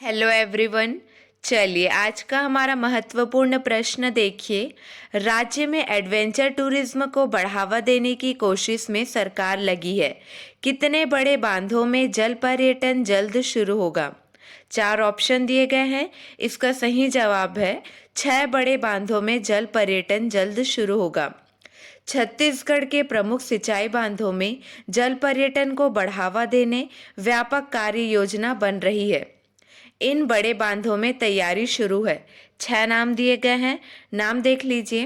Hello everyone. चलिए आज का हमारा महत्वपूर्ण प्रश्न देखिए। राज्य में एडवेंचर टूरिज्म को बढ़ावा देने की कोशिश में सरकार लगी है। कितने बड़े बांधों में जल पर्यटन जल्द शुरू होगा? चार ऑप्शन दिए गए हैं। इसका सही जवाब है 6 बड़े बांधों में जल पर्यटन जल्द शुरू होगा। छत्तीसगढ़ के प्रमुख सिंचाई बांधों में जल पर्यटन को बढ़ावा देने व्यापक कार्य योजना बन रही है। इन बड़े बांधों में तैयारी शुरू है। 6 नाम दिए गए हैं, नाम देख लीजिए।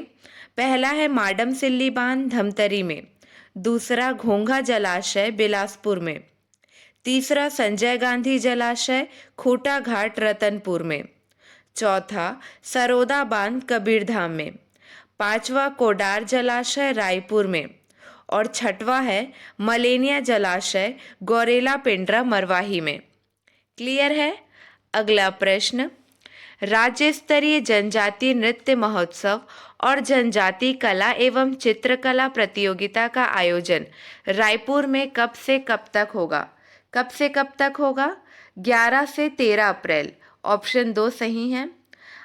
पहला है माडम सिल्ली बांध धमतरी में। दूसरा घोंघा जलाशय बिलासपुर में। तीसरा संजय गांधी जलाशय खूटा घाट रतनपुर में। चौथा सरोदा बांध कबीरधाम में। पांचवा कोडार जलाशय रायपुर में। और छठवां है मलेनिया जलाशय गौरेला पिंडरा मरवाही में। क्लियर है? अगला प्रश्न, राज्य स्तरीय जनजातीय नृत्य महोत्सव और जनजातीय कला एवं चित्रकला प्रतियोगिता का आयोजन रायपुर में कब से कब तक होगा? कब से कब तक होगा? 11 से 13 अप्रैल। ऑप्शन 2 सही है।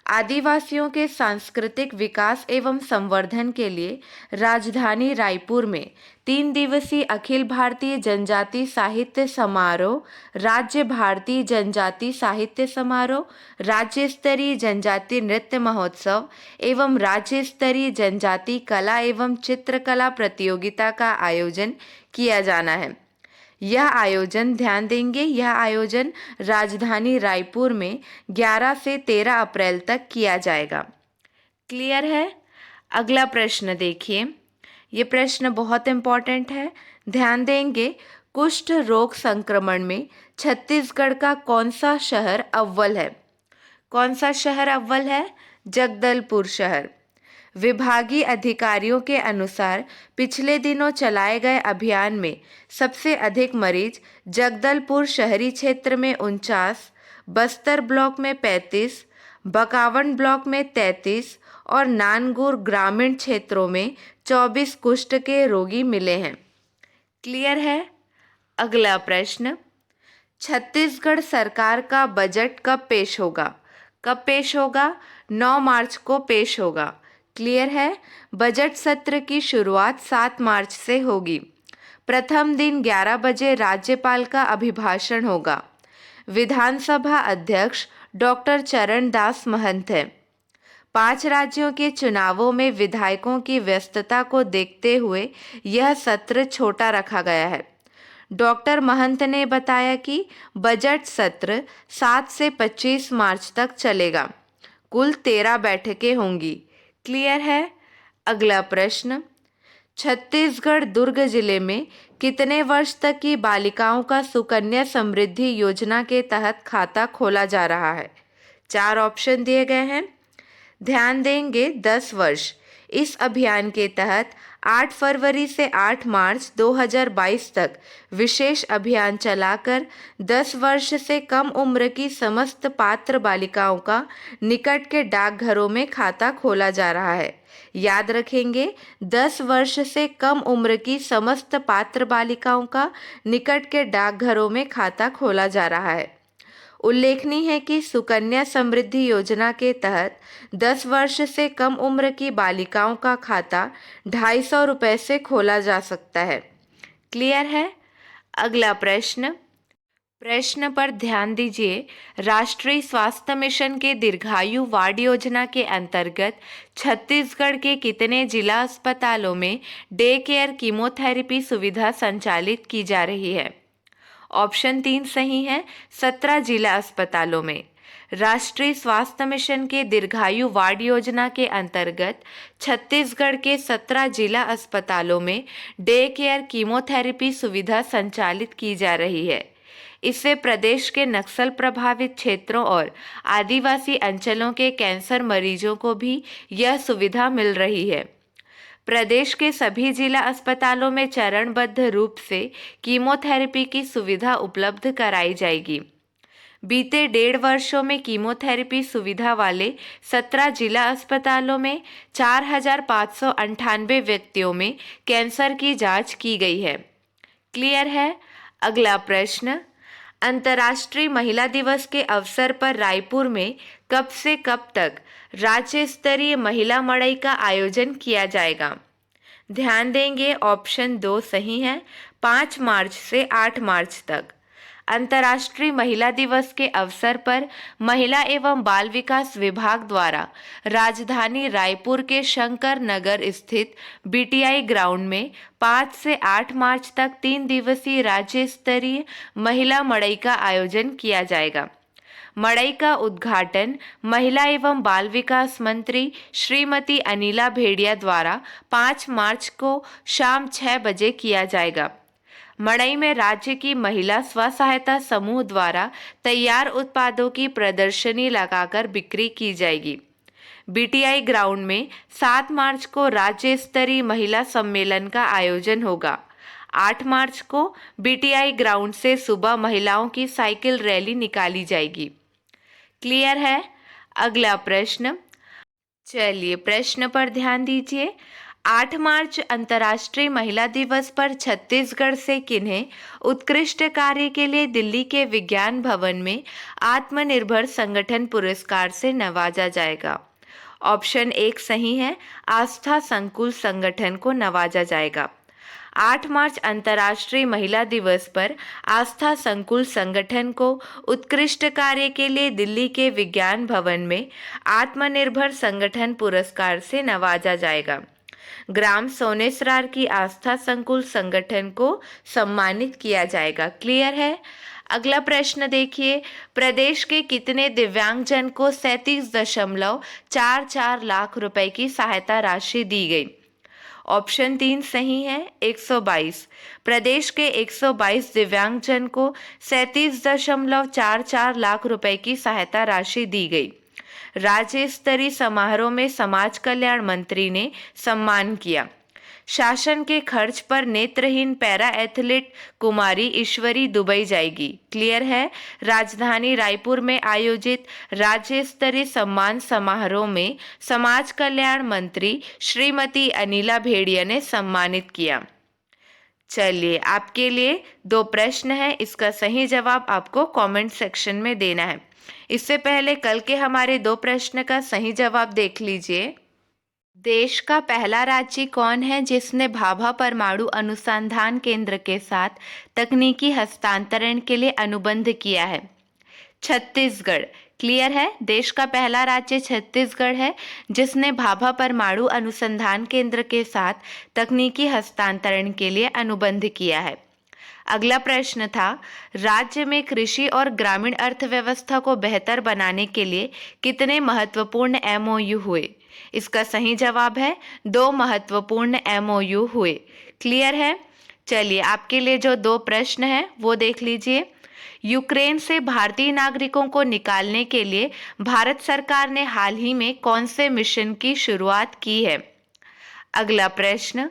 आदिवासियों के सांस्कृतिक विकास एवं संवर्धन के लिए राजधानी रायपुर में 3 दिवसीय अखिल भारतीय जनजाति साहित्य समारोह, राज्य भारतीय जनजाति साहित्य समारोह, राज्य स्तरीय जनजाति नृत्य महोत्सव एवं राज्य स्तरीय जनजाति कला एवं चित्रकला प्रतियोगिता का आयोजन किया जाना है। यह आयोजन, ध्यान देंगे, यह आयोजन राजधानी रायपुर में 11 से 13 अप्रैल तक किया जाएगा। क्लियर है? अगला प्रश्न देखिए। ये प्रश्न बहुत इम्पोर्टेंट है, ध्यान देंगे। कुष्ठ रोग संक्रमण में छत्तीसगढ़ का कौन सा शहर अव्वल है? कौन सा शहर अव्वल है? जगदलपुर शहर। विभागीय अधिकारियों के अनुसार पिछले दिनों चलाए गए अभियान में सबसे अधिक मरीज जगदलपुर शहरी क्षेत्र में 49, बस्तर ब्लॉक में 35, बकावन ब्लॉक में 33 और नानगुर ग्रामीण क्षेत्रों में 24 कुष्ठ के रोगी मिले हैं। क्लियर है? अगला प्रश्न, छत्तीसगढ़ सरकार का बजट कब पेश होगा? कब पेश होगा? 9 मार्च को पेश होगा। क्लियर है? बजट सत्र की शुरुआत 7 मार्च से होगी। प्रथम दिन 11 बजे राज्यपाल का अभिभाषण होगा। विधानसभा अध्यक्ष डॉक्टर चरण दास महंत हैं। 5 राज्यों के चुनावों में विधायकों की व्यस्तता को देखते हुए यह सत्र छोटा रखा गया है। डॉक्टर महंत ने बताया कि बजट सत्र 7 से 25 मार्च तक चलेगा। कुल 13 बैठकें होंगी। क्लियर है? अगला प्रश्न, छत्तीसगढ़ दुर्ग जिले में कितने वर्ष तक की बालिकाओं का सुकन्या समृद्धि योजना के तहत खाता खोला जा रहा है? 4 ऑप्शन दिए गए हैं, ध्यान देंगे। 10 वर्ष। इस अभियान के तहत 8 फरवरी से 8 मार्च 2022 तक विशेष अभियान चलाकर 10 वर्ष से कम उम्र की समस्त पात्र बालिकाओं का निकट के डाकघरों में खाता खोला जा रहा है। याद रखेंगे, 10 वर्ष से कम उम्र की समस्त पात्र बालिकाओं का निकट के डाकघरों में खाता खोला जा रहा है। उल्लेखनीय है कि सुकन्या समृद्धि योजना के तहत 10 वर्ष से कम उम्र की बालिकाओं का खाता 250 रुपये से खोला जा सकता है। क्लियर है? अगला प्रश्न पर ध्यान दीजिए। राष्ट्रीय स्वास्थ्य मिशन के दीर्घायु वार्ड योजना के अंतर्गत छत्तीसगढ़ के कितने जिला अस्पतालों में डे केयर कीमोथेरेपी सुविधा संचालित की जा रही है? ऑप्शन 3 सही है, 17 जिला अस्पतालों में। राष्ट्रीय स्वास्थ्य मिशन के दीर्घायु वार्ड योजना के अंतर्गत छत्तीसगढ़ के 17 जिला अस्पतालों में डे केयर कीमोथेरेपी सुविधा संचालित की जा रही है। इससे प्रदेश के नक्सल प्रभावित क्षेत्रों और आदिवासी अंचलों के कैंसर मरीजों को भी यह सुविधा मिल रही है। प्रदेश के सभी जिला अस्पतालों में चरणबद्ध रूप से कीमोथेरेपी की सुविधा उपलब्ध कराई जाएगी। बीते 1.5 वर्षों में कीमोथेरेपी सुविधा वाले 17 जिला अस्पतालों में 4,598 व्यक्तियों में कैंसर की जांच की गई है। क्लियर है? अगला प्रश्न, अंतर्राष्ट्रीय महिला दिवस के अवसर पर रायपुर में कब से कब तक राज्य स्तरीय महिला मड़ई का आयोजन किया जाएगा? ध्यान देंगे, ऑप्शन 2 सही है, 5 मार्च से 8 मार्च तक। अंतर्राष्ट्रीय महिला दिवस के अवसर पर महिला एवं बाल विकास विभाग द्वारा राजधानी रायपुर के शंकर नगर स्थित बीटीआई ग्राउंड में 5 से 8 मार्च तक 3 दिवसीय राज्य स्तरीय महिला मड़ई का आयोजन किया जाएगा। मड़ई का उद्घाटन महिला एवं बाल विकास मंत्री श्रीमती अनिला भेड़िया द्वारा 5 मार्च को शाम 6 बजे किया जाएगा। मड़ई में राज्य की महिला स्व सहायता समूह द्वारा तैयार उत्पादों की प्रदर्शनी लगाकर बिक्री की जाएगी। बीटीआई ग्राउंड में 7 मार्च को राज्य स्तरीय महिला सम्मेलन का आयोजन होगा। 8 मार्च को बीटीआई ग्राउंड से सुबह महिलाओं की साइकिल रैली निकाली जाएगी। क्लियर है? अगला प्रश्न, चलिए प्रश्न पर ध्यान दीजिए। 8 मार्च अंतर्राष्ट्रीय महिला दिवस पर छत्तीसगढ़ से किन्हें उत्कृष्ट कार्य के लिए दिल्ली के विज्ञान भवन में आत्मनिर्भर संगठन पुरस्कार से नवाजा जाएगा? ऑप्शन 1 सही है, आस्था संकुल संगठन को नवाजा जाएगा। 8 मार्च अंतर्राष्ट्रीय महिला दिवस पर आस्था संकुल संगठन को उत्कृष्ट कार्य के लिए दिल्ली के विज्ञान भवन में आत्मनिर्भर संगठन पुरस्कार से नवाजा जाएगा। ग्राम सोनेसरार की आस्था संकुल संगठन को सम्मानित किया जाएगा। क्लियर है? अगला प्रश्न देखिए, प्रदेश के कितने दिव्यांगजन को 37.44 लाख रुपए की सहायता राशि दी गई? ऑप्शन 3 सही है, 122। प्रदेश के 122 दिव्यांगजन को 37.44 लाख रुपए की सहायता राशि दी गई। राज्य स्तरीय समारोह में समाज कल्याण मंत्री ने सम्मान किया। शासन के खर्च पर नेत्रहीन पैरा एथलीट कुमारी ईश्वरी दुबई जाएगी। क्लियर है? राजधानी रायपुर में आयोजित राज्य स्तरीय सम्मान समारोह में समाज कल्याण मंत्री श्रीमती अनिला भेड़िया ने सम्मानित किया। चलिए, आपके लिए 2 प्रश्न है, इसका सही जवाब आपको कमेंट सेक्शन में देना है। इससे पहले कल के हमारे 2 प्रश्न का सही जवाब देख लीजिए। देश का पहला राज्य कौन है जिसने भाभा परमाणु अनुसंधान केंद्र के साथ तकनीकी हस्तांतरण के लिए अनुबंध किया है? छत्तीसगढ़। क्लियर है? देश का पहला राज्य छत्तीसगढ़ है जिसने भाभा परमाणु अनुसंधान केंद्र के साथ तकनीकी हस्तांतरण के लिए अनुबंध किया है। अगला प्रश्न था, राज्य में कृषि और ग्रामीण अर्थव्यवस्था को बेहतर बनाने के लिए कितने महत्वपूर्ण एमओयू हुए? इसका सही जवाब है 2 महत्वपूर्ण एमओयू हुए। क्लियर है? चलिए, आपके लिए जो 2 प्रश्न हैं वो देख लीजिए। यूक्रेन से भारतीय नागरिकों को निकालने के लिए भारत सरकार ने हाल ही में कौन से मिशन की शुरुआत की है? अगला प्रश्न,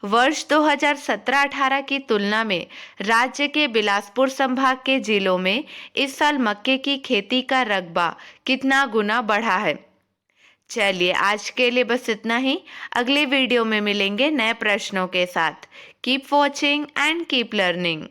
वर्ष 2017-18 की तुलना में राज्य के बिलासपुर संभाग के जिलों में इस साल मक्के की खेती का रकबा कितना गुना बढ़ा है? चलिए, आज के लिए बस इतना ही। अगले वीडियो में मिलेंगे नए प्रश्नों के साथ। Keep watching and keep learning.